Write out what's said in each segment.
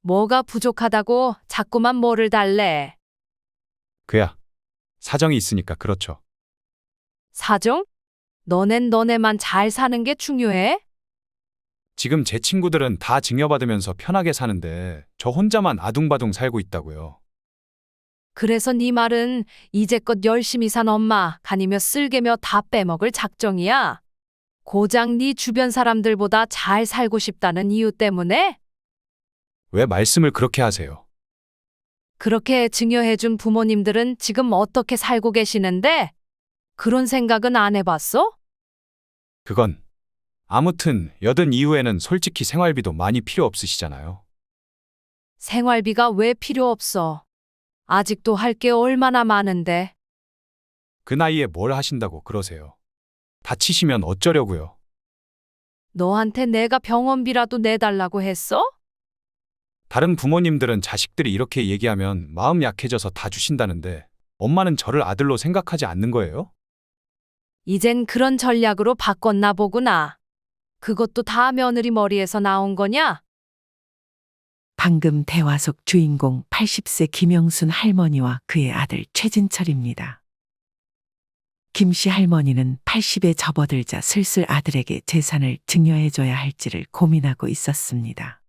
뭐가 부족하다고 자꾸만 뭐를 달래? 그야. 사정이 있으니까 그렇죠. 사정? 너넨 너네만 잘 사는 게 중요해? 지금 제 친구들은 다 증여받으면서 편하게 사는데 저 혼자만 아둥바둥 살고 있다고요. 그래서 네 말은 이제껏 열심히 산 엄마 간이며 쓸개며 다 빼먹을 작정이야? 고작 네 주변 사람들보다 잘 살고 싶다는 이유 때문에? 왜 말씀을 그렇게 하세요? 그렇게 증여해준 부모님들은 지금 어떻게 살고 계시는데? 그런 생각은 안 해봤어? 그건 아무튼 여든 이후에는 솔직히 생활비도 많이 필요 없으시잖아요. 생활비가 왜 필요 없어? 아직도 할 게 얼마나 많은데. 그 나이에 뭘 하신다고 그러세요? 다치시면 어쩌려고요? 너한테 내가 병원비라도 내달라고 했어? 다른 부모님들은 자식들이 이렇게 얘기하면 마음 약해져서 다 주신다는데 엄마는 저를 아들로 생각하지 않는 거예요? 이젠 그런 전략으로 바꿨나 보구나. 그것도 다 며느리 머리에서 나온 거냐? 방금 대화 속 주인공 80세 김영순 할머니와 그의 아들 최진철입니다. 김씨 할머니는 80에 접어들자 슬슬 아들에게 재산을 증여해줘야 할지를 고민하고 있었습니다.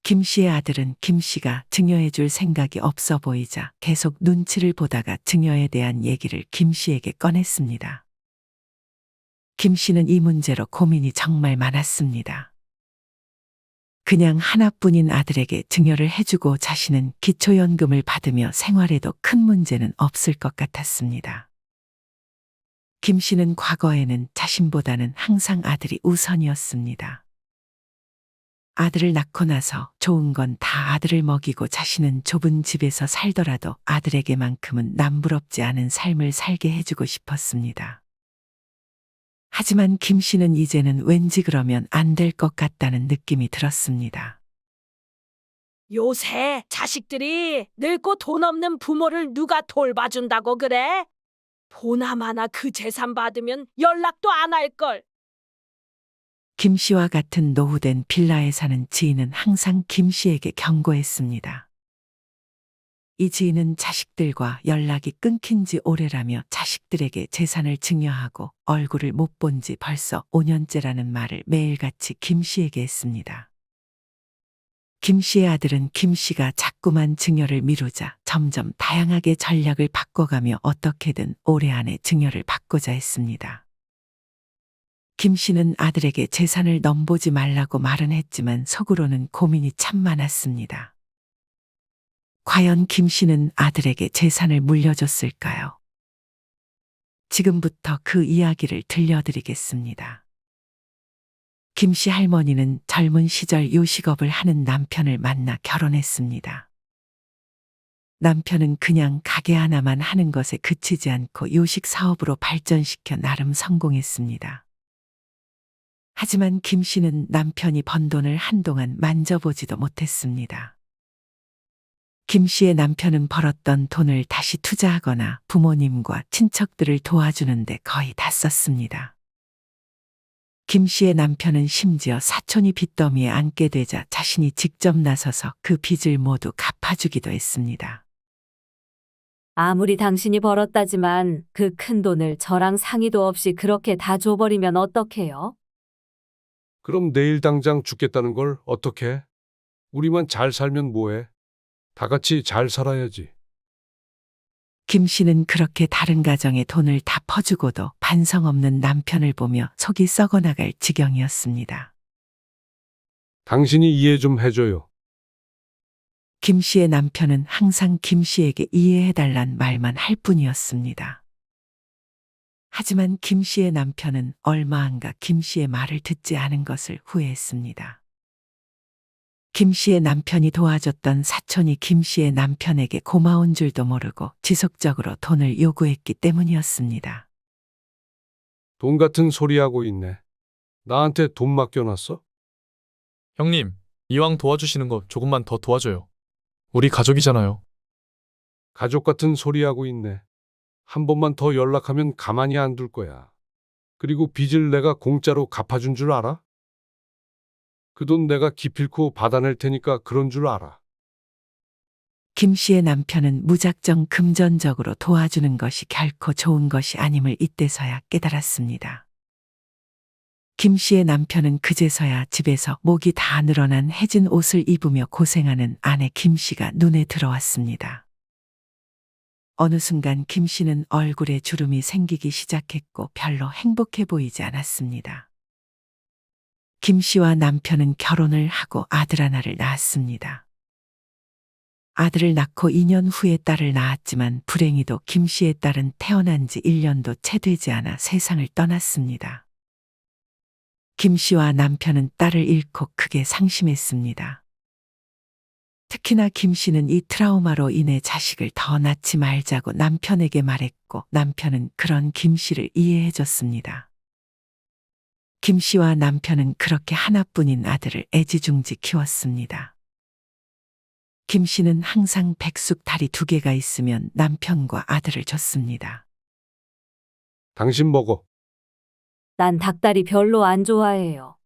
김씨의 아들은 김씨가 증여해줄 생각이 없어 보이자 계속 눈치를 보다가 증여에 대한 얘기를 김씨에게 꺼냈습니다. 김씨는 이 문제로 고민이 정말 많았습니다. 그냥 하나뿐인 아들에게 증여를 해주고 자신은 기초연금을 받으며 생활에도 큰 문제는 없을 것 같았습니다. 김 씨는 과거에는 자신보다는 항상 아들이 우선이었습니다. 아들을 낳고 나서 좋은 건 다 아들을 먹이고 자신은 좁은 집에서 살더라도 아들에게만큼은 남부럽지 않은 삶을 살게 해주고 싶었습니다. 하지만 김 씨는 이제는 왠지 그러면 안 될 것 같다는 느낌이 들었습니다. 요새 자식들이 늙고 돈 없는 부모를 누가 돌봐준다고 그래? 보나마나 그 재산 받으면 연락도 안 할걸. 김 씨와 같은 노후된 빌라에 사는 지인은 항상 김 씨에게 경고했습니다. 이 지인은 자식들과 연락이 끊긴 지 오래라며 자식들에게 재산을 증여하고 얼굴을 못 본 지 벌써 5년째라는 말을 매일같이 김 씨에게 했습니다. 김 씨의 아들은 김 씨가 자꾸만 증여를 미루자 점점 다양하게 전략을 바꿔가며 어떻게든 올해 안에 증여를 받고자 했습니다. 김 씨는 아들에게 재산을 넘보지 말라고 말은 했지만 속으로는 고민이 참 많았습니다. 과연 김 씨는 아들에게 재산을 물려줬을까요? 지금부터 그 이야기를 들려드리겠습니다. 김 씨 할머니는 젊은 시절 요식업을 하는 남편을 만나 결혼했습니다. 남편은 그냥 가게 하나만 하는 것에 그치지 않고 요식 사업으로 발전시켜 나름 성공했습니다. 하지만 김 씨는 남편이 번 돈을 한동안 만져보지도 못했습니다. 김 씨의 남편은 벌었던 돈을 다시 투자하거나 부모님과 친척들을 도와주는데 거의 다 썼습니다. 김 씨의 남편은 심지어 사촌이 빚더미에 앉게 되자 자신이 직접 나서서 그 빚을 모두 갚아주기도 했습니다. 아무리 당신이 벌었다지만 그 큰 돈을 저랑 상의도 없이 그렇게 다 줘버리면 어떡해요? 그럼 내일 당장 죽겠다는 걸 어떡해? 우리만 잘 살면 뭐해? 다 같이 잘 살아야지. 김 씨는 그렇게 다른 가정에 돈을 다 퍼주고도 반성 없는 남편을 보며 속이 썩어나갈 지경이었습니다. 당신이 이해 좀 해줘요. 김 씨의 남편은 항상 김 씨에게 이해해달란 말만 할 뿐이었습니다. 하지만 김 씨의 남편은 얼마 안가 김 씨의 말을 듣지 않은 것을 후회했습니다. 김 씨의 남편이 도와줬던 사촌이 김 씨의 남편에게 고마운 줄도 모르고 지속적으로 돈을 요구했기 때문이었습니다. 돈 같은 소리 하고 있네. 나한테 돈 맡겨놨어? 형님, 이왕 도와주시는 거 조금만 더 도와줘요. 우리 가족이잖아요. 가족 같은 소리 하고 있네. 한 번만 더 연락하면 가만히 안 둘 거야. 그리고 빚을 내가 공짜로 갚아준 줄 알아? 그 돈 내가 기필코 받아낼 테니까 그런 줄 알아. 김 씨의 남편은 무작정 금전적으로 도와주는 것이 결코 좋은 것이 아님을 이때서야 깨달았습니다. 김 씨의 남편은 그제서야 집에서 목이 다 늘어난 해진 옷을 입으며 고생하는 아내 김 씨가 눈에 들어왔습니다. 어느 순간 김 씨는 얼굴에 주름이 생기기 시작했고 별로 행복해 보이지 않았습니다. 김 씨와 남편은 결혼을 하고 아들 하나를 낳았습니다. 아들을 낳고 2년 후에 딸을 낳았지만 불행히도 김 씨의 딸은 태어난 지 1년도 채 되지 않아 세상을 떠났습니다. 김 씨와 남편은 딸을 잃고 크게 상심했습니다. 특히나 김 씨는 이 트라우마로 인해 자식을 더 낳지 말자고 남편에게 말했고 남편은 그런 김 씨를 이해해 줬습니다. 김 씨와 남편은 그렇게 하나뿐인 아들을 애지중지 키웠습니다. 김 씨는 항상 백숙 다리 2개가 있으면 남편과 아들을 줬습니다. 당신 먹어. 난 닭다리 별로 안 좋아해요.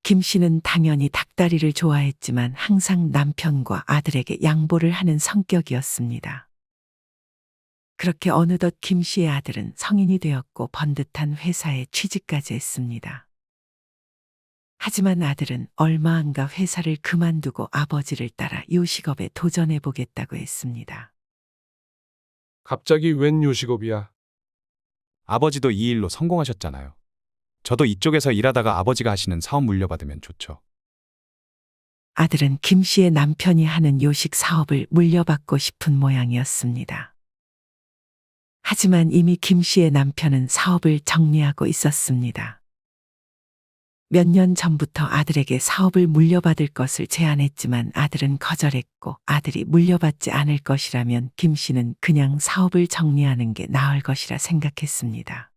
김 씨는 당연히 닭다리를 좋아했지만 항상 남편과 아들에게 양보를 하는 성격이었습니다. 그렇게 어느덧 김 씨의 아들은 성인이 되었고 번듯한 회사에 취직까지 했습니다. 하지만 아들은 얼마 안 가 회사를 그만두고 아버지를 따라 요식업에 도전해 보겠다고 했습니다. 갑자기 웬 요식업이야? 아버지도 이 일로 성공하셨잖아요. 저도 이쪽에서 일하다가 아버지가 하시는 사업 물려받으면 좋죠. 아들은 김 씨의 남편이 하는 요식 사업을 물려받고 싶은 모양이었습니다. 하지만 이미 김 씨의 남편은 사업을 정리하고 있었습니다. 몇 년 전부터 아들에게 사업을 물려받을 것을 제안했지만 아들은 거절했고 아들이 물려받지 않을 것이라면 김 씨는 그냥 사업을 정리하는 게 나을 것이라 생각했습니다.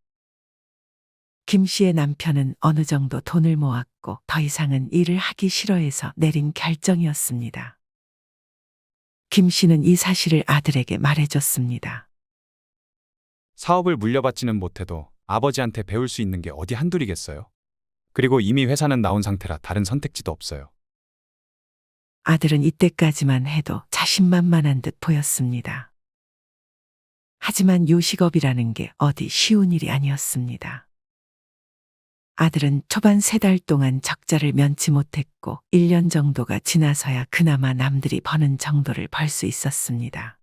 김 씨의 남편은 어느 정도 돈을 모았고 더 이상은 일을 하기 싫어해서 내린 결정이었습니다. 김 씨는 이 사실을 아들에게 말해줬습니다. 사업을 물려받지는 못해도 아버지한테 배울 수 있는 게 어디 한둘이겠어요? 그리고 이미 회사는 나온 상태라 다른 선택지도 없어요. 아들은 이때까지만 해도 자신만만한 듯 보였습니다. 하지만 요식업이라는 게 어디 쉬운 일이 아니었습니다. 아들은 초반 3달 동안 적자를 면치 못했고 1년 정도가 지나서야 그나마 남들이 버는 정도를 벌 수 있었습니다.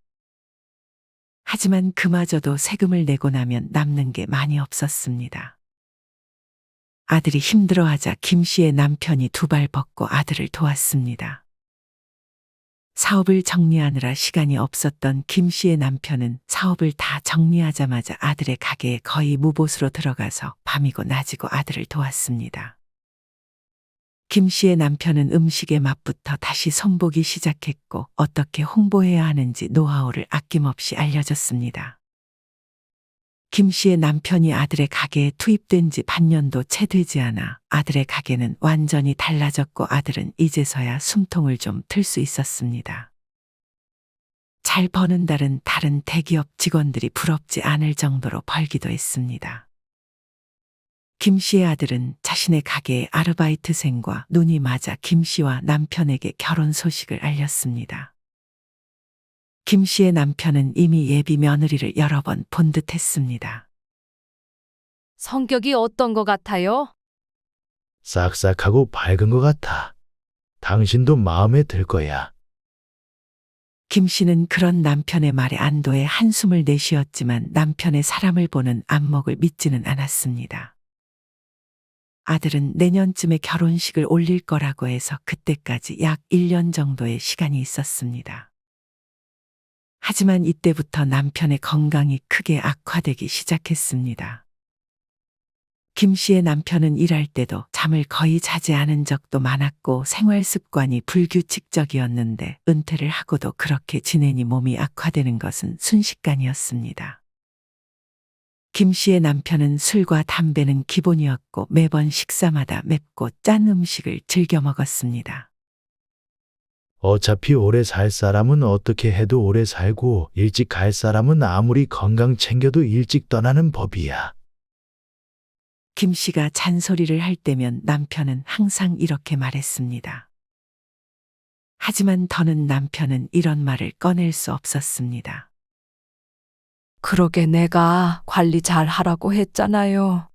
하지만 그마저도 세금을 내고 나면 남는 게 많이 없었습니다. 아들이 힘들어하자 김 씨의 남편이 2발 벗고 아들을 도왔습니다. 사업을 정리하느라 시간이 없었던 김 씨의 남편은 사업을 다 정리하자마자 아들의 가게에 거의 무보수로 들어가서 밤이고 낮이고 아들을 도왔습니다. 김 씨의 남편은 음식의 맛부터 다시 손보기 시작했고 어떻게 홍보해야 하는지 노하우를 아낌없이 알려줬습니다. 김 씨의 남편이 아들의 가게에 투입된 지 반년도 채 되지 않아 아들의 가게는 완전히 달라졌고 아들은 이제서야 숨통을 좀 틀 수 있었습니다. 잘 버는 다른 대기업 직원들이 부럽지 않을 정도로 벌기도 했습니다. 김 씨의 아들은 자신의 가게의 아르바이트생과 눈이 맞아 김 씨와 남편에게 결혼 소식을 알렸습니다. 김 씨의 남편은 이미 예비 며느리를 여러 번 본 듯 했습니다. 성격이 어떤 것 같아요? 싹싹하고 밝은 것 같아. 당신도 마음에 들 거야. 김 씨는 그런 남편의 말에 안도의 한숨을 내쉬었지만 남편의 사람을 보는 안목을 믿지는 않았습니다. 아들은 내년쯤에 결혼식을 올릴 거라고 해서 그때까지 약 1년 정도의 시간이 있었습니다. 하지만 이때부터 남편의 건강이 크게 악화되기 시작했습니다. 김 씨의 남편은 일할 때도 잠을 거의 자지 않은 적도 많았고 생활 습관이 불규칙적이었는데 은퇴를 하고도 그렇게 지내니 몸이 악화되는 것은 순식간이었습니다. 김 씨의 남편은 술과 담배는 기본이었고 매번 식사마다 맵고 짠 음식을 즐겨 먹었습니다. 어차피 오래 살 사람은 어떻게 해도 오래 살고 일찍 갈 사람은 아무리 건강 챙겨도 일찍 떠나는 법이야. 김 씨가 잔소리를 할 때면 남편은 항상 이렇게 말했습니다. 하지만 더는 남편은 이런 말을 꺼낼 수 없었습니다. 그러게 내가 관리 잘 하라고 했잖아요.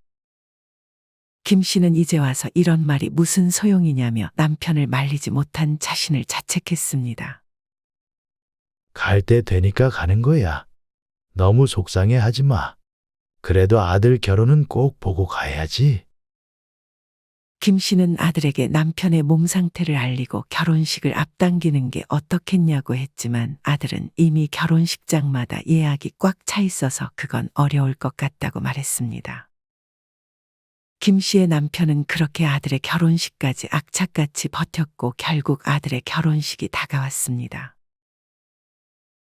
김 씨는 이제 와서 이런 말이 무슨 소용이냐며 남편을 말리지 못한 자신을 자책했습니다. 갈 때 되니까 가는 거야. 너무 속상해 하지 마. 그래도 아들 결혼은 꼭 보고 가야지. 김 씨는 아들에게 남편의 몸 상태를 알리고 결혼식을 앞당기는 게 어떻겠냐고 했지만 아들은 이미 결혼식장마다 예약이 꽉 차 있어서 그건 어려울 것 같다고 말했습니다. 김 씨의 남편은 그렇게 아들의 결혼식까지 악착같이 버텼고 결국 아들의 결혼식이 다가왔습니다.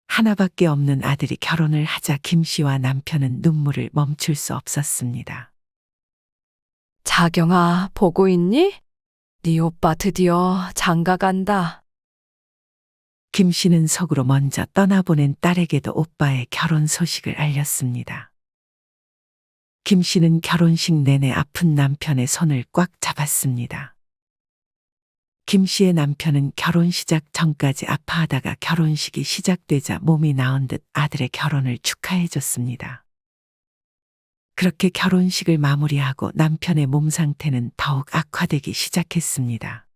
하나밖에 없는 아들이 결혼을 하자 김 씨와 남편은 눈물을 멈출 수 없었습니다. 자경아, 보고 있니? 네 오빠 드디어 장가 간다. 김 씨는 속으로 먼저 떠나보낸 딸에게도 오빠의 결혼 소식을 알렸습니다. 김 씨는 결혼식 내내 아픈 남편의 손을 꽉 잡았습니다. 김 씨의 남편은 결혼 시작 전까지 아파하다가 결혼식이 시작되자 몸이 나은 듯 아들의 결혼을 축하해줬습니다. 그렇게 결혼식을 마무리하고 남편의 몸 상태는 더욱 악화되기 시작했습니다.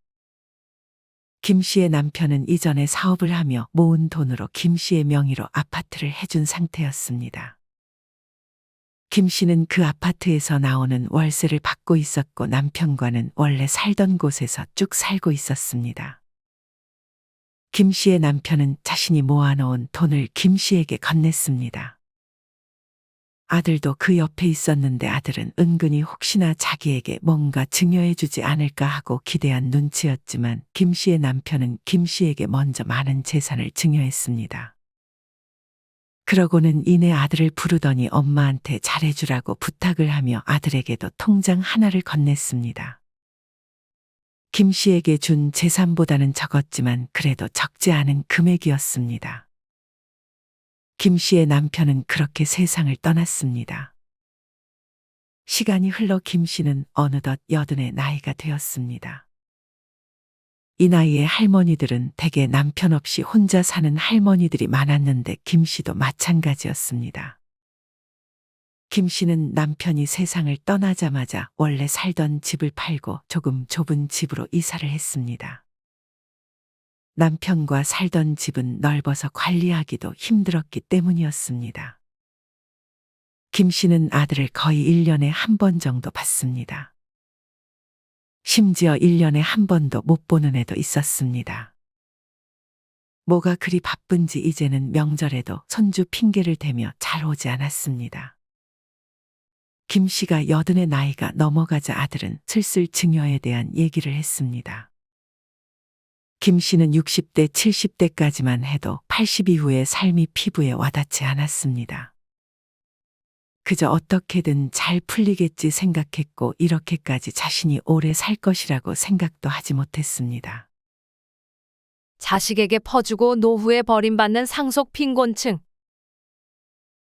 김 씨의 남편은 이전에 사업을 하며 모은 돈으로 김 씨의 명의로 아파트를 해준 상태였습니다. 김 씨는 그 아파트에서 나오는 월세를 받고 있었고 남편과는 원래 살던 곳에서 쭉 살고 있었습니다. 김 씨의 남편은 자신이 모아놓은 돈을 김 씨에게 건넸습니다. 아들도 그 옆에 있었는데 아들은 은근히 혹시나 자기에게 뭔가 증여해주지 않을까 하고 기대한 눈치였지만 김 씨의 남편은 김 씨에게 먼저 많은 재산을 증여했습니다. 그러고는 이내 아들을 부르더니 엄마한테 잘해주라고 부탁을 하며 아들에게도 통장 하나를 건넸습니다. 김 씨에게 준 재산보다는 적었지만 그래도 적지 않은 금액이었습니다. 김 씨의 남편은 그렇게 세상을 떠났습니다. 시간이 흘러 김 씨는 어느덧 80의 나이가 되었습니다. 이 나이에 할머니들은 대개 남편 없이 혼자 사는 할머니들이 많았는데 김 씨도 마찬가지였습니다. 김 씨는 남편이 세상을 떠나자마자 원래 살던 집을 팔고 조금 좁은 집으로 이사를 했습니다. 남편과 살던 집은 넓어서 관리하기도 힘들었기 때문이었습니다. 김 씨는 아들을 거의 1년에 한 번 정도 봤습니다. 심지어 1년에 한 번도 못 보는 애도 있었습니다. 뭐가 그리 바쁜지 이제는 명절에도 손주 핑계를 대며 잘 오지 않았습니다. 김 씨가 80의 나이가 넘어가자 아들은 슬슬 증여에 대한 얘기를 했습니다. 김 씨는 60대, 70대까지만 해도 80 이후의 삶이 피부에 와닿지 않았습니다. 그저 어떻게든 잘 풀리겠지 생각했고 이렇게까지 자신이 오래 살 것이라고 생각도 하지 못했습니다. 자식에게 퍼주고 노후에 버림받는 상속 빈곤층.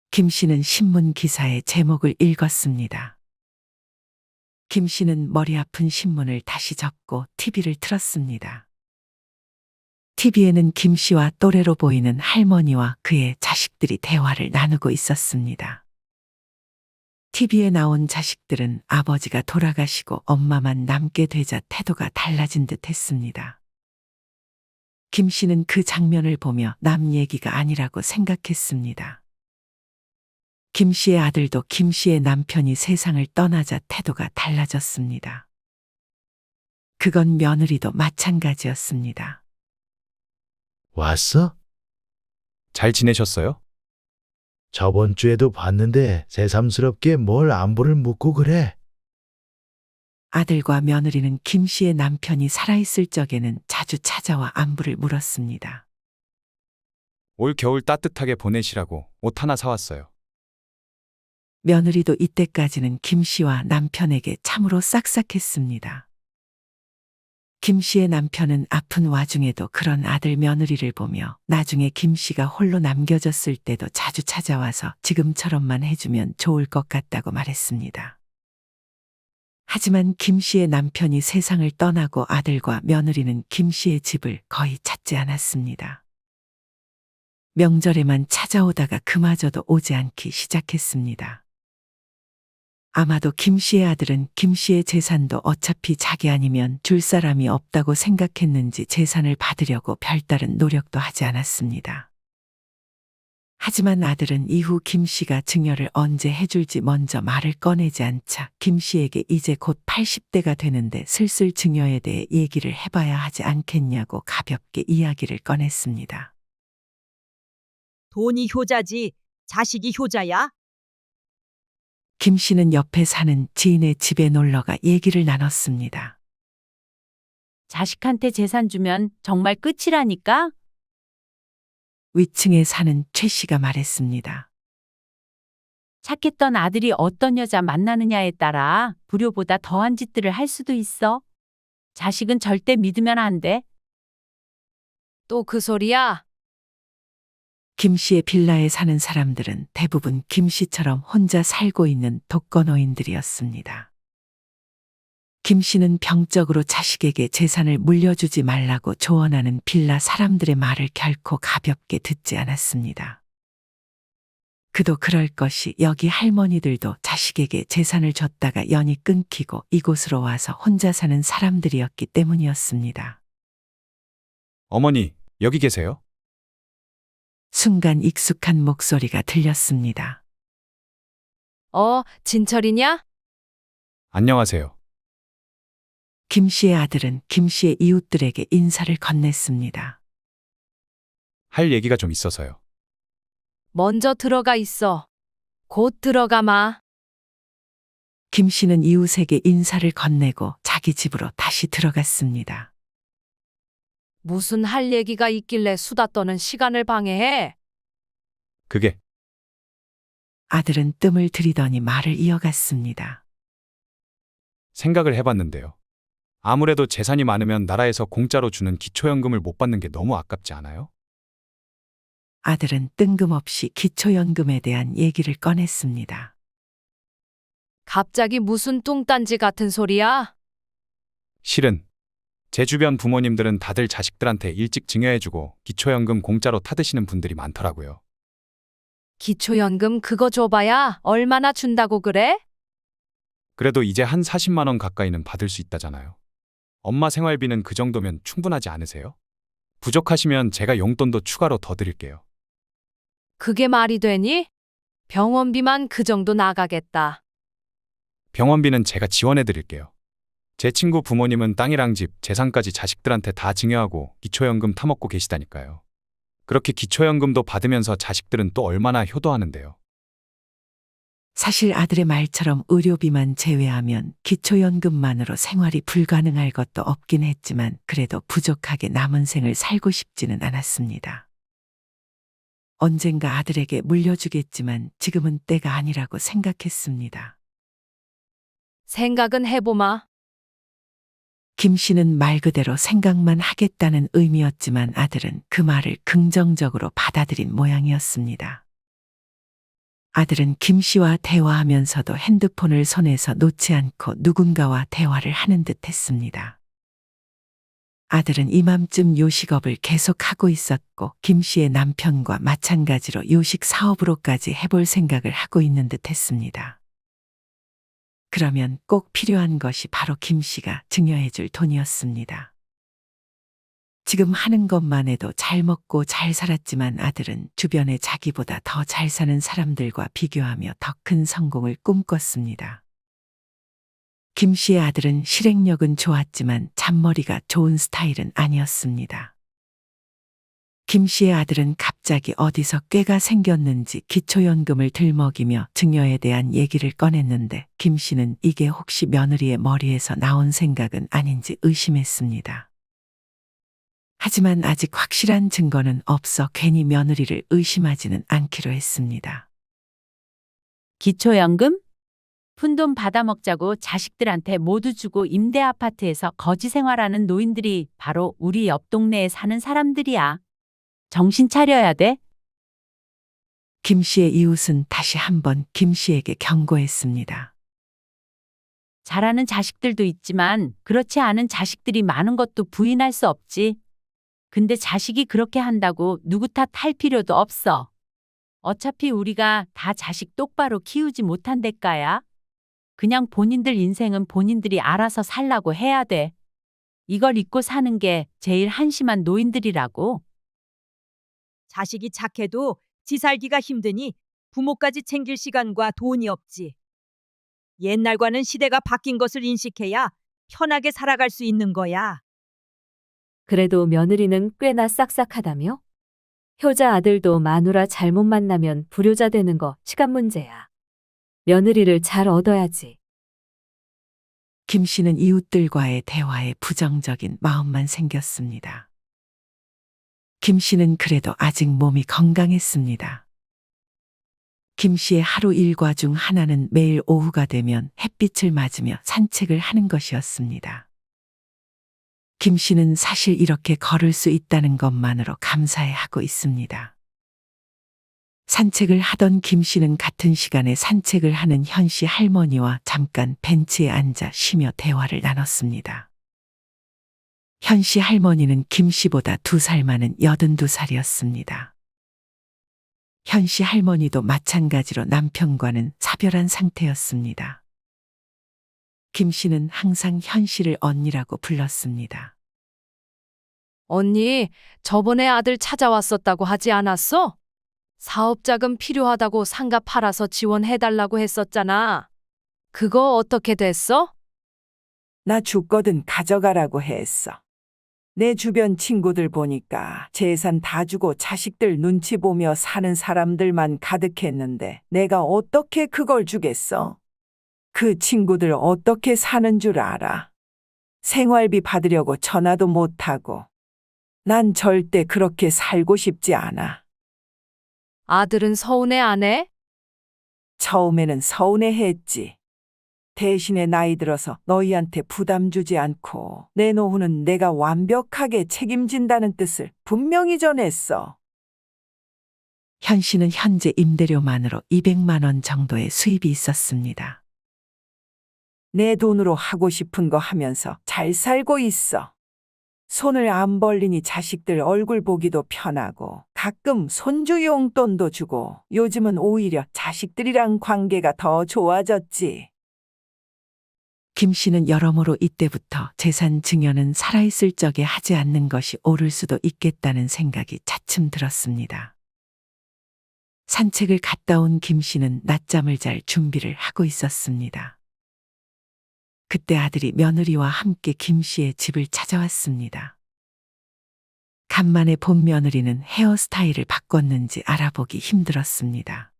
김 씨는 신문 기사의 제목을 읽었습니다. 김 씨는 머리 아픈 신문을 다시 접고 TV를 틀었습니다. TV에는 김 씨와 또래로 보이는 할머니와 그의 자식들이 대화를 나누고 있었습니다. TV에 나온 자식들은 아버지가 돌아가시고 엄마만 남게 되자 태도가 달라진 듯 했습니다. 김 씨는 그 장면을 보며 남 얘기가 아니라고 생각했습니다. 김 씨의 아들도 김 씨의 남편이 세상을 떠나자 태도가 달라졌습니다. 그건 며느리도 마찬가지였습니다. 왔어? 잘 지내셨어요? 저번 주에도 봤는데 새삼스럽게 뭘 안부를 묻고 그래? 아들과 며느리는 김 씨의 남편이 살아있을 적에는 자주 찾아와 안부를 물었습니다. 올 겨울 따뜻하게 보내시라고 옷 하나 사왔어요. 며느리도 이때까지는 김 씨와 남편에게 참으로 싹싹했습니다. 김 씨의 남편은 아픈 와중에도 그런 아들 며느리를 보며 나중에 김 씨가 홀로 남겨졌을 때도 자주 찾아와서 지금처럼만 해주면 좋을 것 같다고 말했습니다. 하지만 김 씨의 남편이 세상을 떠나고 아들과 며느리는 김 씨의 집을 거의 찾지 않았습니다. 명절에만 찾아오다가 그마저도 오지 않기 시작했습니다. 아마도 김 씨의 아들은 김 씨의 재산도 어차피 자기 아니면 줄 사람이 없다고 생각했는지 재산을 받으려고 별다른 노력도 하지 않았습니다. 하지만 아들은 이후 김 씨가 증여를 언제 해줄지 먼저 말을 꺼내지 않자 김 씨에게 이제 곧 80대가 되는데 슬슬 증여에 대해 얘기를 해봐야 하지 않겠냐고 가볍게 이야기를 꺼냈습니다. 돈이 효자지 자식이 효자야? 김 씨는 옆에 사는 지인의 집에 놀러가 얘기를 나눴습니다. 자식한테 재산 주면 정말 끝이라니까? 위층에 사는 최 씨가 말했습니다. 착했던 아들이 어떤 여자 만나느냐에 따라 불효보다 더한 짓들을 할 수도 있어. 자식은 절대 믿으면 안 돼. 또 그 소리야? 김 씨의 빌라에 사는 사람들은 대부분 김 씨처럼 혼자 살고 있는 독거노인들이었습니다. 김 씨는 병적으로 자식에게 재산을 물려주지 말라고 조언하는 빌라 사람들의 말을 결코 가볍게 듣지 않았습니다. 그도 그럴 것이 여기 할머니들도 자식에게 재산을 줬다가 연이 끊기고 이곳으로 와서 혼자 사는 사람들이었기 때문이었습니다. 어머니, 여기 계세요? 순간 익숙한 목소리가 들렸습니다. 진철이냐? 안녕하세요. 김 씨의 아들은 김 씨의 이웃들에게 인사를 건넸습니다. 할 얘기가 좀 있어서요. 먼저 들어가 있어. 곧 들어가마. 김 씨는 이웃에게 인사를 건네고 자기 집으로 다시 들어갔습니다. 무슨 할 얘기가 있길래 수다 떠는 시간을 방해해? 그게 아들은 뜸을 들이더니 말을 이어갔습니다. 생각을 해봤는데요. 아무래도 재산이 많으면 나라에서 공짜로 주는 기초연금을 못 받는 게 너무 아깝지 않아요? 아들은 뜬금없이 기초연금에 대한 얘기를 꺼냈습니다. 갑자기 무슨 뚱딴지 같은 소리야? 실은 제 주변 부모님들은 다들 자식들한테 일찍 증여해주고 기초연금 공짜로 타드시는 분들이 많더라고요. 기초연금 그거 줘봐야 얼마나 준다고 그래? 그래도 이제 한 40만 원 가까이는 받을 수 있다잖아요. 엄마 생활비는 그 정도면 충분하지 않으세요? 부족하시면 제가 용돈도 추가로 더 드릴게요. 그게 말이 되니? 병원비만 그 정도 나가겠다. 병원비는 제가 지원해 드릴게요. 제 친구 부모님은 땅이랑 집, 재산까지 자식들한테 다 증여하고 기초연금 타먹고 계시다니까요. 그렇게 기초연금도 받으면서 자식들은 또 얼마나 효도하는데요. 사실 아들의 말처럼 의료비만 제외하면 기초연금만으로 생활이 불가능할 것도 없긴 했지만 그래도 부족하게 남은 생을 살고 싶지는 않았습니다. 언젠가 아들에게 물려주겠지만 지금은 때가 아니라고 생각했습니다. 생각은 해보마. 김 씨는 말 그대로 생각만 하겠다는 의미였지만 아들은 그 말을 긍정적으로 받아들인 모양이었습니다. 아들은 김 씨와 대화하면서도 핸드폰을 손에서 놓지 않고 누군가와 대화를 하는 듯 했습니다. 아들은 이맘쯤 요식업을 계속하고 있었고 김 씨의 남편과 마찬가지로 요식 사업으로까지 해볼 생각을 하고 있는 듯 했습니다. 그러면 꼭 필요한 것이 바로 김 씨가 증여해줄 돈이었습니다. 지금 하는 것만 해도 잘 먹고 잘 살았지만 아들은 주변에 자기보다 더 잘 사는 사람들과 비교하며 더 큰 성공을 꿈꿨습니다. 김 씨의 아들은 실행력은 좋았지만 잔머리가 좋은 스타일은 아니었습니다. 김 씨의 아들은 갑자기 어디서 꾀가 생겼는지 기초연금을 들먹이며 증여에 대한 얘기를 꺼냈는데 김 씨는 이게 혹시 며느리의 머리에서 나온 생각은 아닌지 의심했습니다. 하지만 아직 확실한 증거는 없어 괜히 며느리를 의심하지는 않기로 했습니다. 기초연금? 푼돈 받아먹자고 자식들한테 모두 주고 임대 아파트에서 거지 생활하는 노인들이 바로 우리 옆 동네에 사는 사람들이야. 정신 차려야 돼. 김 씨의 이웃은 다시 한번 김 씨에게 경고했습니다. 잘하는 자식들도 있지만 그렇지 않은 자식들이 많은 것도 부인할 수 없지. 근데 자식이 그렇게 한다고 누구 탓할 필요도 없어. 어차피 우리가 다 자식 똑바로 키우지 못한 대가야. 그냥 본인들 인생은 본인들이 알아서 살라고 해야 돼. 이걸 잊고 사는 게 제일 한심한 노인들이라고. 자식이 착해도 지 살기가 힘드니 부모까지 챙길 시간과 돈이 없지. 옛날과는 시대가 바뀐 것을 인식해야 편하게 살아갈 수 있는 거야. 그래도 며느리는 꽤나 싹싹하다며? 효자 아들도 마누라 잘못 만나면 불효자 되는 거 시간 문제야. 며느리를 잘 얻어야지. 김 씨는 이웃들과의 대화에 부정적인 마음만 생겼습니다. 김 씨는 그래도 아직 몸이 건강했습니다. 김 씨의 하루 일과 중 하나는 매일 오후가 되면 햇빛을 맞으며 산책을 하는 것이었습니다. 김 씨는 사실 이렇게 걸을 수 있다는 것만으로 감사해하고 있습니다. 산책을 하던 김 씨는 같은 시간에 산책을 하는 현 씨 할머니와 잠깐 벤치에 앉아 쉬며 대화를 나눴습니다. 현 씨 할머니는 김 씨보다 2살 많은 82살이었습니다. 현 씨 할머니도 마찬가지로 남편과는 사별한 상태였습니다. 김 씨는 항상 현 씨를 언니라고 불렀습니다. 언니, 저번에 아들 찾아왔었다고 하지 않았어? 사업자금 필요하다고 상가 팔아서 지원해달라고 했었잖아. 그거 어떻게 됐어? 나 죽거든 가져가라고 했어. 내 주변 친구들 보니까 재산 다 주고 자식들 눈치 보며 사는 사람들만 가득했는데 내가 어떻게 그걸 주겠어? 그 친구들 어떻게 사는 줄 알아? 생활비 받으려고 전화도 못하고. 난 절대 그렇게 살고 싶지 않아. 아들은 서운해 안 해? 처음에는 서운해했지. 대신에 나이 들어서 너희한테 부담 주지 않고 내 노후는 내가 완벽하게 책임진다는 뜻을 분명히 전했어. 현 씨는 현재 임대료만으로 200만 원 정도의 수입이 있었습니다. 내 돈으로 하고 싶은 거 하면서 잘 살고 있어. 손을 안 벌리니 자식들 얼굴 보기도 편하고 가끔 손주 용돈도 주고 요즘은 오히려 자식들이랑 관계가 더 좋아졌지. 김 씨는 여러모로 이때부터 재산 증여는 살아있을 적에 하지 않는 것이 옳을 수도 있겠다는 생각이 차츰 들었습니다. 산책을 갔다 온 김 씨는 낮잠을 잘 준비를 하고 있었습니다. 그때 아들이 며느리와 함께 김 씨의 집을 찾아왔습니다. 간만에 본 며느리는 헤어스타일을 바꿨는지 알아보기 힘들었습니다.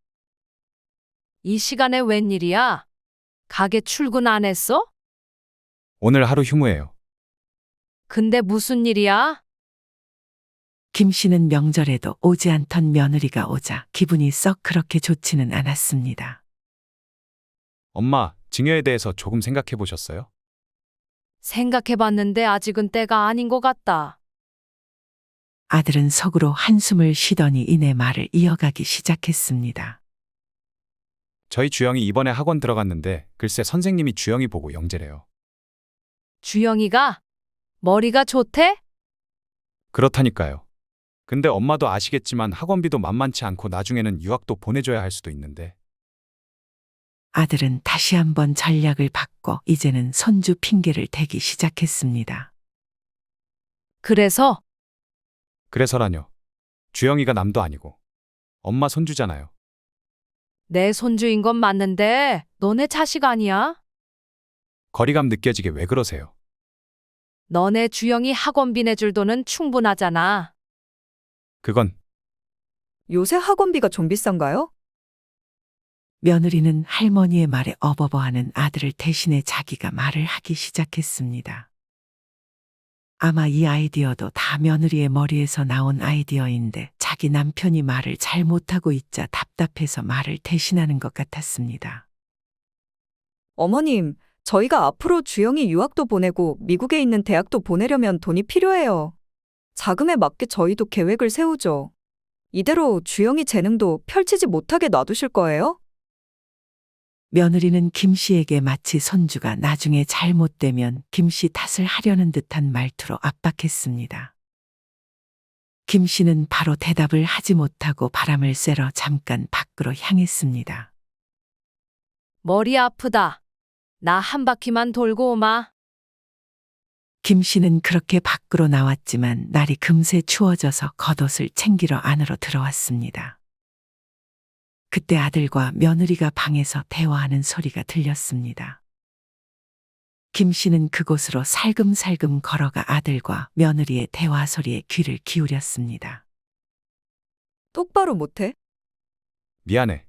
이 시간에 웬일이야? 가게 출근 안 했어? 오늘 하루 휴무예요. 근데 무슨 일이야? 김 씨는 명절에도 오지 않던 며느리가 오자 기분이 썩 그렇게 좋지는 않았습니다. 엄마, 증여에 대해서 조금 생각해 보셨어요? 생각해봤는데 아직은 때가 아닌 것 같다. 아들은 속으로 한숨을 쉬더니 이내 말을 이어가기 시작했습니다. 저희 주영이 이번에 학원 들어갔는데 글쎄 선생님이 주영이 보고 영재래요. 주영이가? 머리가 좋대? 그렇다니까요. 근데 엄마도 아시겠지만 학원비도 만만치 않고 나중에는 유학도 보내줘야 할 수도 있는데. 아들은 다시 한번 전략을 바꿔 이제는 손주 핑계를 대기 시작했습니다. 그래서라뇨. 주영이가 남도 아니고 엄마 손주잖아요. 내 손주인 건 맞는데 너네 자식 아니야? 거리감 느껴지게 왜 그러세요? 너네 주영이 학원비 내줄 돈은 충분하잖아. 그건 요새 학원비가 좀 비싼가요? 며느리는 할머니의 말에 어버버하는 아들을 대신해 자기가 말을 하기 시작했습니다. 아마 이 아이디어도 다 며느리의 머리에서 나온 아이디어인데 자기 남편이 말을 잘 못하고 있자 답답해서 말을 대신하는 것 같았습니다. 어머님, 저희가 앞으로 주영이 유학도 보내고 미국에 있는 대학도 보내려면 돈이 필요해요. 자금에 맞게 저희도 계획을 세우죠. 이대로 주영이 재능도 펼치지 못하게 놔두실 거예요? 며느리는 김 씨에게 마치 손주가 나중에 잘못되면 김 씨 탓을 하려는 듯한 말투로 압박했습니다. 김 씨는 바로 대답을 하지 못하고 바람을 쐬러 잠깐 밖으로 향했습니다. 머리 아프다. 나 한 바퀴만 돌고 오마. 김 씨는 그렇게 밖으로 나왔지만 날이 금세 추워져서 겉옷을 챙기러 안으로 들어왔습니다. 그때 아들과 며느리가 방에서 대화하는 소리가 들렸습니다. 김 씨는 그곳으로 살금살금 걸어가 아들과 며느리의 대화 소리에 귀를 기울였습니다. 똑바로 못해? 미안해.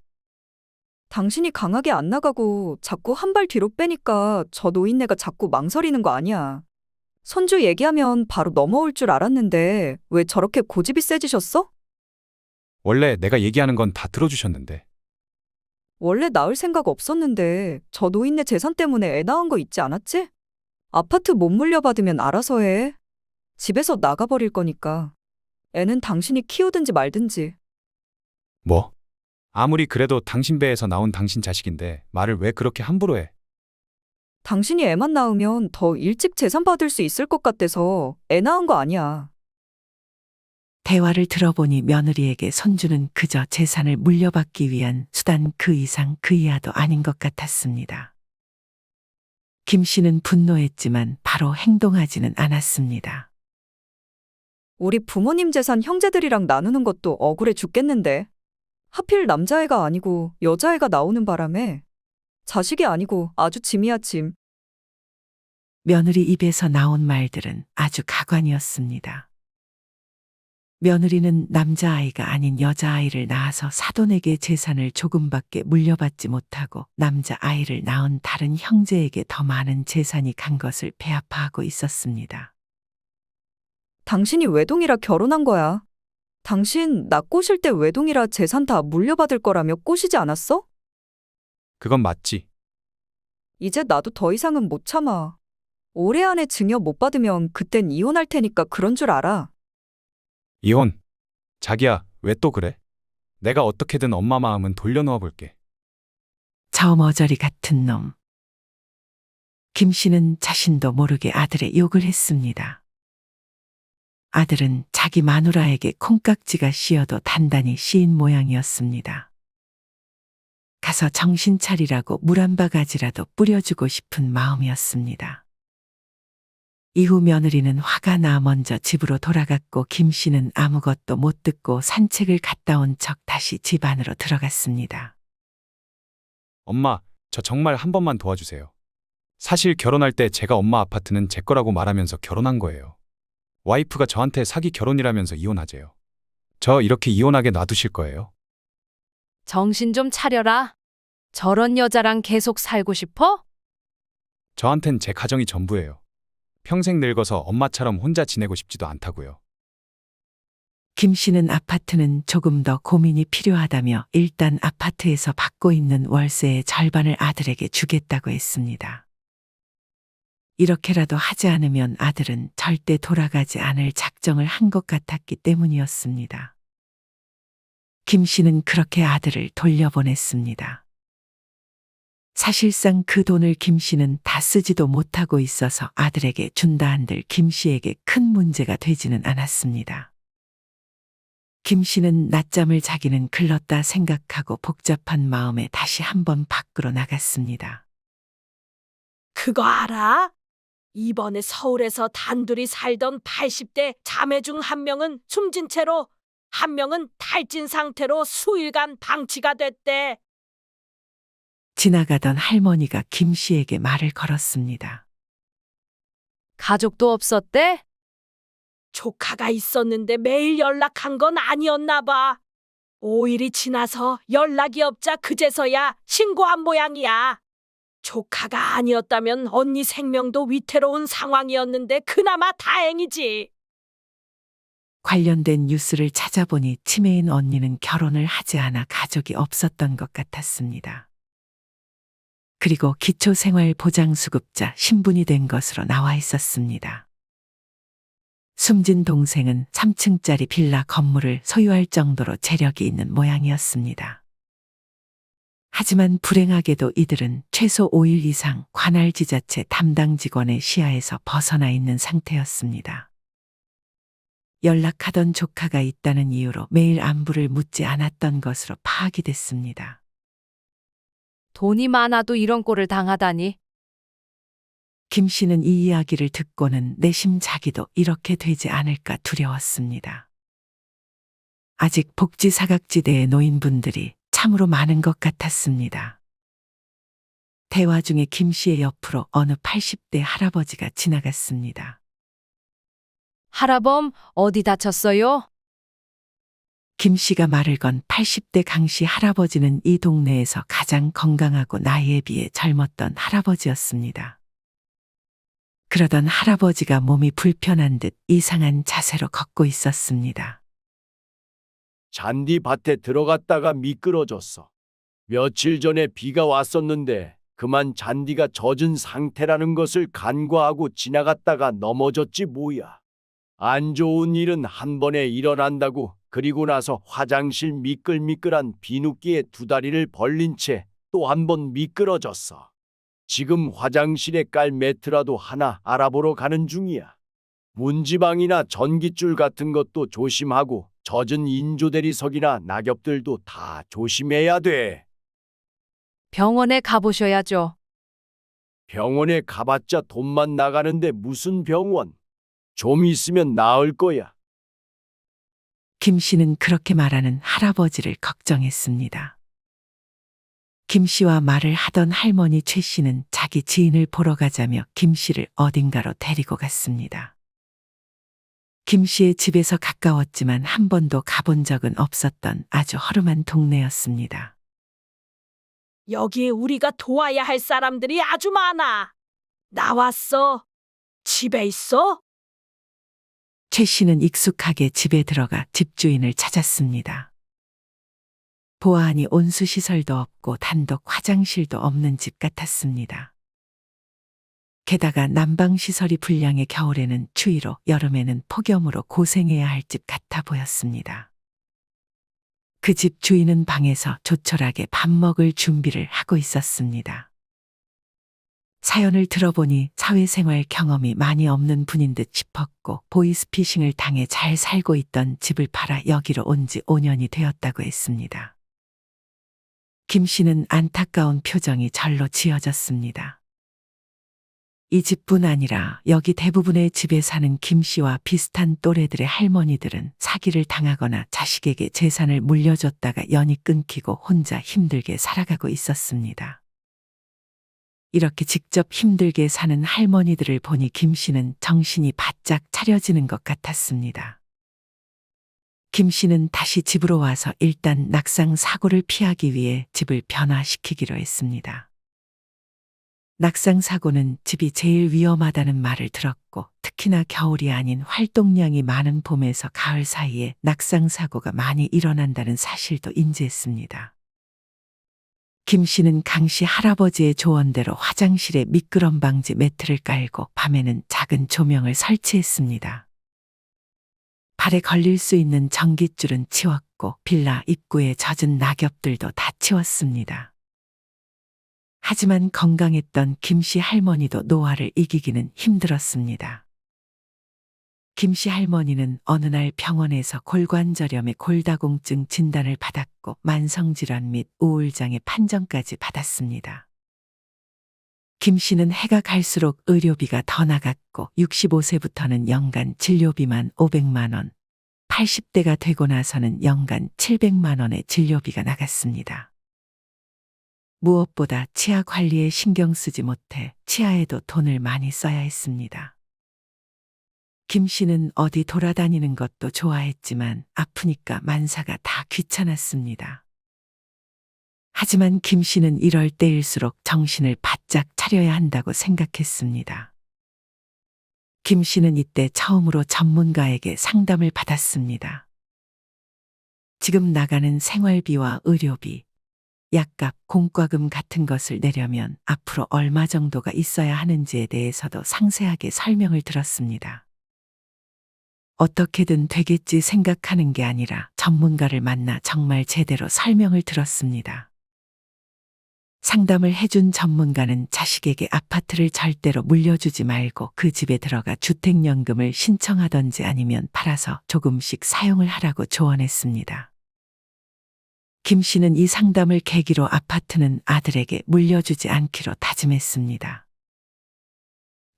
당신이 강하게 안 나가고 자꾸 한 발 뒤로 빼니까 저 노인네가 자꾸 망설이는 거 아니야. 손주 얘기하면 바로 넘어올 줄 알았는데 왜 저렇게 고집이 세지셨어? 원래 내가 얘기하는 건 다 들어주셨는데. 원래 낳을 생각 없었는데 저 노인네 재산 때문에 애 낳은 거 있지 않았지? 아파트 못 물려받으면 알아서 해. 집에서 나가버릴 거니까. 애는 당신이 키우든지 말든지. 뭐? 아무리 그래도 당신 배에서 나온 당신 자식인데 말을 왜 그렇게 함부로 해? 당신이 애만 낳으면 더 일찍 재산 받을 수 있을 것 같아서 애 낳은 거 아니야. 대화를 들어보니 며느리에게 손주는 그저 재산을 물려받기 위한 수단 그 이상 그 이하도 아닌 것 같았습니다. 김 씨는 분노했지만 바로 행동하지는 않았습니다. 우리 부모님 재산 형제들이랑 나누는 것도 억울해 죽겠는데. 하필 남자애가 아니고 여자애가 나오는 바람에 자식이 아니고 아주 짐이야 짐. 며느리 입에서 나온 말들은 아주 가관이었습니다. 며느리는 남자아이가 아닌 여자아이를 낳아서 사돈에게 재산을 조금밖에 물려받지 못하고 남자아이를 낳은 다른 형제에게 더 많은 재산이 간 것을 배아파하고 있었습니다. 당신이 외동이라 결혼한 거야. 당신 나 꼬실 때 외동이라 재산 다 물려받을 거라며 꼬시지 않았어? 그건 맞지. 이제 나도 더 이상은 못 참아. 올해 안에 증여 못 받으면 그땐 이혼할 테니까 그런 줄 알아. 이혼. 자기야, 왜 또 그래? 내가 어떻게든 엄마 마음은 돌려놓아 볼게. 저 머저리 같은 놈. 김 씨는 자신도 모르게 아들의 욕을 했습니다. 아들은 자기 마누라에게 콩깍지가 씌어도 단단히 씌인 모양이었습니다. 가서 정신 차리라고 물 한 바가지라도 뿌려주고 싶은 마음이었습니다. 이후 며느리는 화가 나 먼저 집으로 돌아갔고 김 씨는 아무것도 못 듣고 산책을 갔다 온 척 다시 집 안으로 들어갔습니다. 엄마, 저 정말 한 번만 도와주세요. 사실 결혼할 때 제가 엄마 아파트는 제 거라고 말하면서 결혼한 거예요. 와이프가 저한테 사기 결혼이라면서 이혼하재요. 저 이렇게 이혼하게 놔두실 거예요? 정신 좀 차려라. 저런 여자랑 계속 살고 싶어? 저한텐 제 가정이 전부예요. 평생 늙어서 엄마처럼 혼자 지내고 싶지도 않다고요. 김 씨는 아파트는 조금 더 고민이 필요하다며 일단 아파트에서 받고 있는 월세의 절반을 아들에게 주겠다고 했습니다. 이렇게라도 하지 않으면 아들은 절대 돌아가지 않을 작정을 한 것 같았기 때문이었습니다. 김 씨는 그렇게 아들을 돌려보냈습니다. 사실상 그 돈을 김 씨는 다 쓰지도 못하고 있어서 아들에게 준다 한들 김 씨에게 큰 문제가 되지는 않았습니다. 김 씨는 낮잠을 자기는 글렀다 생각하고 복잡한 마음에 다시 한번 밖으로 나갔습니다. 그거 알아? 이번에 서울에서 단둘이 살던 80대 자매 중 한 명은 숨진 채로 한 명은 탈진 상태로 수일간 방치가 됐대. 지나가던 할머니가 김 씨에게 말을 걸었습니다. 가족도 없었대? 조카가 있었는데 매일 연락한 건 아니었나 봐. 5일이 지나서 연락이 없자 그제서야 신고한 모양이야. 조카가 아니었다면 언니 생명도 위태로운 상황이었는데 그나마 다행이지. 관련된 뉴스를 찾아보니 치매인 언니는 결혼을 하지 않아 가족이 없었던 것 같았습니다. 그리고 기초생활보장수급자 신분이 된 것으로 나와 있었습니다. 숨진 동생은 3층짜리 빌라 건물을 소유할 정도로 재력이 있는 모양이었습니다. 하지만 불행하게도 이들은 최소 5일 이상 관할 지자체 담당 직원의 시야에서 벗어나 있는 상태였습니다. 연락하던 조카가 있다는 이유로 매일 안부를 묻지 않았던 것으로 파악이 됐습니다. 돈이 많아도 이런 꼴을 당하다니. 김 씨는 이 이야기를 듣고는 내심 자기도 이렇게 되지 않을까 두려웠습니다. 아직 복지 사각지대의 노인분들이 참으로 많은 것 같았습니다. 대화 중에 김 씨의 옆으로 어느 80대 할아버지가 지나갔습니다. 할아범, 어디 다쳤어요? 김 씨가 말을 건 80대 강 씨 할아버지는 이 동네에서 가장 건강하고 나이에 비해 젊었던 할아버지였습니다. 그러던 할아버지가 몸이 불편한 듯 이상한 자세로 걷고 있었습니다. 잔디밭에 들어갔다가 미끄러졌어. 며칠 전에 비가 왔었는데 그만 잔디가 젖은 상태라는 것을 간과하고 지나갔다가 넘어졌지 뭐야. 안 좋은 일은 한 번에 일어난다고. 그리고 나서 화장실 미끌미끌한 비누기에 두 다리를 벌린 채 또 한 번 미끄러졌어. 지금 화장실에 깔 매트라도 하나 알아보러 가는 중이야. 문지방이나 전깃줄 같은 것도 조심하고 젖은 인조대리석이나 낙엽들도 다 조심해야 돼. 병원에 가보셔야죠. 병원에 가봤자 돈만 나가는데 무슨 병원. 좀 있으면 나을 거야. 김 씨는 그렇게 말하는 할아버지를 걱정했습니다. 김 씨와 말을 하던 할머니 최 씨는 자기 지인을 보러 가자며 김 씨를 어딘가로 데리고 갔습니다. 김 씨의 집에서 가까웠지만 한 번도 가본 적은 없었던 아주 허름한 동네였습니다. 여기 우리가 도와야 할 사람들이 아주 많아. 나왔어. 집에 있어? 최 씨는 익숙하게 집에 들어가 집주인을 찾았습니다. 보아하니 온수시설도 없고 단독 화장실도 없는 집 같았습니다. 게다가 난방시설이 불량해 겨울에는 추위로 여름에는 폭염으로 고생해야 할 집 같아 보였습니다. 그 집 주인은 방에서 조촐하게 밥 먹을 준비를 하고 있었습니다. 사연을 들어보니 사회생활 경험이 많이 없는 분인 듯 싶었고 보이스피싱을 당해 잘 살고 있던 집을 팔아 여기로 온 지 5년이 되었다고 했습니다. 김 씨는 안타까운 표정이 절로 지어졌습니다. 이 집뿐 아니라 여기 대부분의 집에 사는 김 씨와 비슷한 또래들의 할머니들은 사기를 당하거나 자식에게 재산을 물려줬다가 연이 끊기고 혼자 힘들게 살아가고 있었습니다. 이렇게 직접 힘들게 사는 할머니들을 보니 김 씨는 정신이 바짝 차려지는 것 같았습니다. 김 씨는 다시 집으로 와서 일단 낙상 사고를 피하기 위해 집을 변화시키기로 했습니다. 낙상 사고는 집이 제일 위험하다는 말을 들었고 특히나 겨울이 아닌 활동량이 많은 봄에서 가을 사이에 낙상 사고가 많이 일어난다는 사실도 인지했습니다. 김 씨는 강 씨 할아버지의 조언대로 화장실에 미끄럼 방지 매트를 깔고 밤에는 작은 조명을 설치했습니다. 발에 걸릴 수 있는 전깃줄은 치웠고 빌라 입구에 젖은 낙엽들도 다 치웠습니다. 하지만 건강했던 김 씨 할머니도 노화를 이기기는 힘들었습니다. 김 씨 할머니는 어느 날 병원에서 골관절염의 골다공증 진단을 받았고 만성질환 및 우울장애 판정까지 받았습니다. 김 씨는 해가 갈수록 의료비가 더 나갔고 65세부터는 연간 진료비만 500만 원, 80대가 되고 나서는 연간 700만 원의 진료비가 나갔습니다. 무엇보다 치아 관리에 신경 쓰지 못해 치아에도 돈을 많이 써야 했습니다. 김 씨는 어디 돌아다니는 것도 좋아했지만 아프니까 만사가 다 귀찮았습니다. 하지만 김 씨는 이럴 때일수록 정신을 바짝 차려야 한다고 생각했습니다. 김 씨는 이때 처음으로 전문가에게 상담을 받았습니다. 지금 나가는 생활비와 의료비, 약값, 공과금 같은 것을 내려면 앞으로 얼마 정도가 있어야 하는지에 대해서도 상세하게 설명을 들었습니다. 어떻게든 되겠지 생각하는 게 아니라 전문가를 만나 정말 제대로 설명을 들었습니다. 상담을 해준 전문가는 자식에게 아파트를 절대로 물려주지 말고 그 집에 들어가 주택연금을 신청하던지 아니면 팔아서 조금씩 사용을 하라고 조언했습니다. 김 씨는 이 상담을 계기로 아파트는 아들에게 물려주지 않기로 다짐했습니다.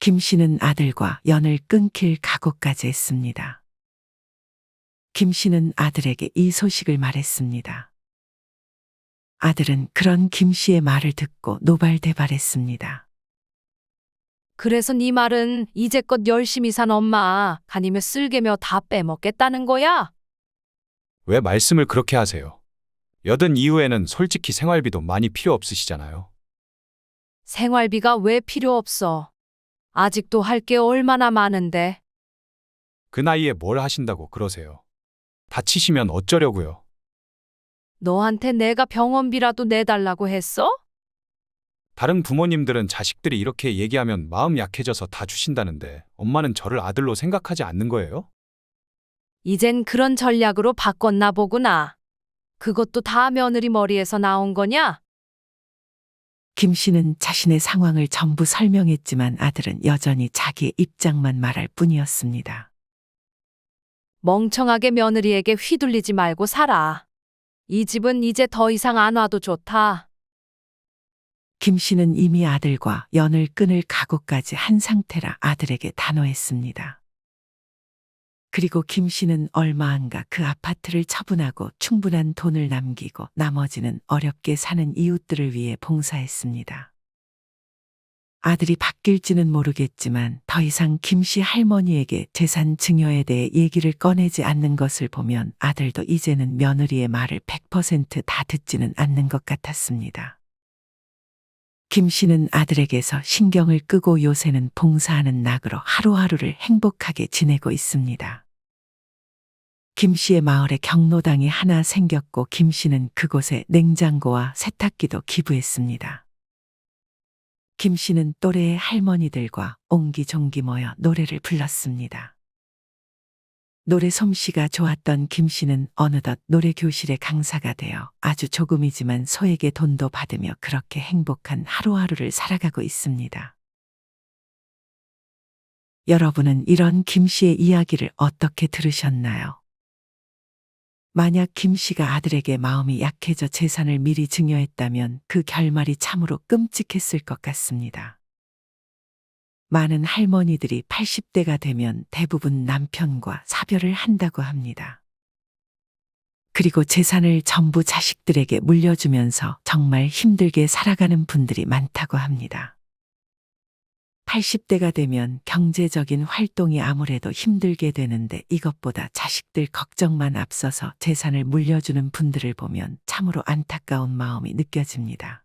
김 씨는 아들과 연을 끊길 각오까지 했습니다. 김 씨는 아들에게 이 소식을 말했습니다. 아들은 그런 김 씨의 말을 듣고 노발대발했습니다. 그래서 네 말은 이제껏 열심히 산 엄마 가니며 쓸개며 다 빼먹겠다는 거야? 왜 말씀을 그렇게 하세요? 여든 이후에는 솔직히 생활비도 많이 필요 없으시잖아요. 생활비가 왜 필요 없어? 아직도 할 게 얼마나 많은데. 그 나이에 뭘 하신다고 그러세요? 다치시면 어쩌려고요? 너한테 내가 병원비라도 내달라고 했어? 다른 부모님들은 자식들이 이렇게 얘기하면 마음 약해져서 다 주신다는데 엄마는 저를 아들로 생각하지 않는 거예요? 이젠 그런 전략으로 바꿨나 보구나. 그것도 다 며느리 머리에서 나온 거냐? 김 씨는 자신의 상황을 전부 설명했지만 아들은 여전히 자기의 입장만 말할 뿐이었습니다. 멍청하게 며느리에게 휘둘리지 말고 살아. 이 집은 이제 더 이상 안 와도 좋다. 김 씨는 이미 아들과 연을 끊을 각오까지 한 상태라 아들에게 단호했습니다. 그리고 김 씨는 얼마 안가 그 아파트를 처분하고 충분한 돈을 남기고 나머지는 어렵게 사는 이웃들을 위해 봉사했습니다. 아들이 바뀔지는 모르겠지만 더 이상 김 씨 할머니에게 재산 증여에 대해 얘기를 꺼내지 않는 것을 보면 아들도 이제는 며느리의 말을 100% 다 듣지는 않는 것 같았습니다. 김 씨는 아들에게서 신경을 끄고 요새는 봉사하는 낙으로 하루하루를 행복하게 지내고 있습니다. 김 씨의 마을에 경로당이 하나 생겼고 김 씨는 그곳에 냉장고와 세탁기도 기부했습니다. 김 씨는 또래의 할머니들과 옹기종기 모여 노래를 불렀습니다. 노래 솜씨가 좋았던 김 씨는 어느덧 노래 교실의 강사가 되어 아주 조금이지만 소에게 돈도 받으며 그렇게 행복한 하루하루를 살아가고 있습니다. 여러분은 이런 김 씨의 이야기를 어떻게 들으셨나요? 만약 김 씨가 아들에게 마음이 약해져 재산을 미리 증여했다면 그 결말이 참으로 끔찍했을 것 같습니다. 많은 할머니들이 80대가 되면 대부분 남편과 사별을 한다고 합니다. 그리고 재산을 전부 자식들에게 물려주면서 정말 힘들게 살아가는 분들이 많다고 합니다. 80대가 되면 경제적인 활동이 아무래도 힘들게 되는데 이것보다 자식들 걱정만 앞서서 재산을 물려주는 분들을 보면 참으로 안타까운 마음이 느껴집니다.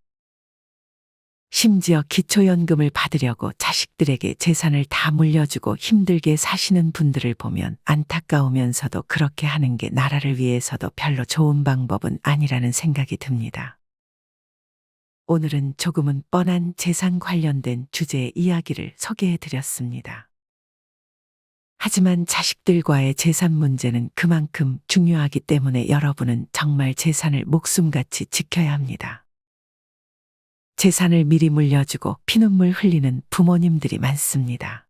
심지어 기초연금을 받으려고 자식들에게 재산을 다 물려주고 힘들게 사시는 분들을 보면 안타까우면서도 그렇게 하는 게 나라를 위해서도 별로 좋은 방법은 아니라는 생각이 듭니다. 오늘은 조금은 뻔한 재산 관련된 주제의 이야기를 소개해 드렸습니다. 하지만 자식들과의 재산 문제는 그만큼 중요하기 때문에 여러분은 정말 재산을 목숨같이 지켜야 합니다. 재산을 미리 물려주고 피눈물 흘리는 부모님들이 많습니다.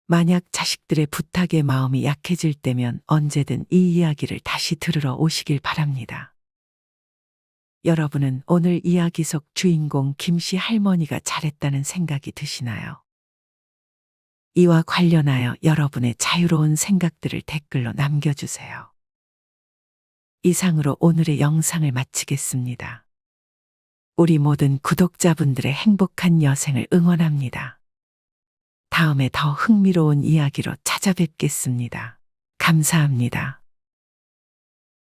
만약 자식들의 부탁에 마음이 약해질 때면 언제든 이 이야기를 다시 들으러 오시길 바랍니다. 여러분은 오늘 이야기 속 주인공 김씨 할머니가 잘했다는 생각이 드시나요? 이와 관련하여 여러분의 자유로운 생각들을 댓글로 남겨주세요. 이상으로 오늘의 영상을 마치겠습니다. 우리 모든 구독자분들의 행복한 여생을 응원합니다. 다음에 더 흥미로운 이야기로 찾아뵙겠습니다. 감사합니다.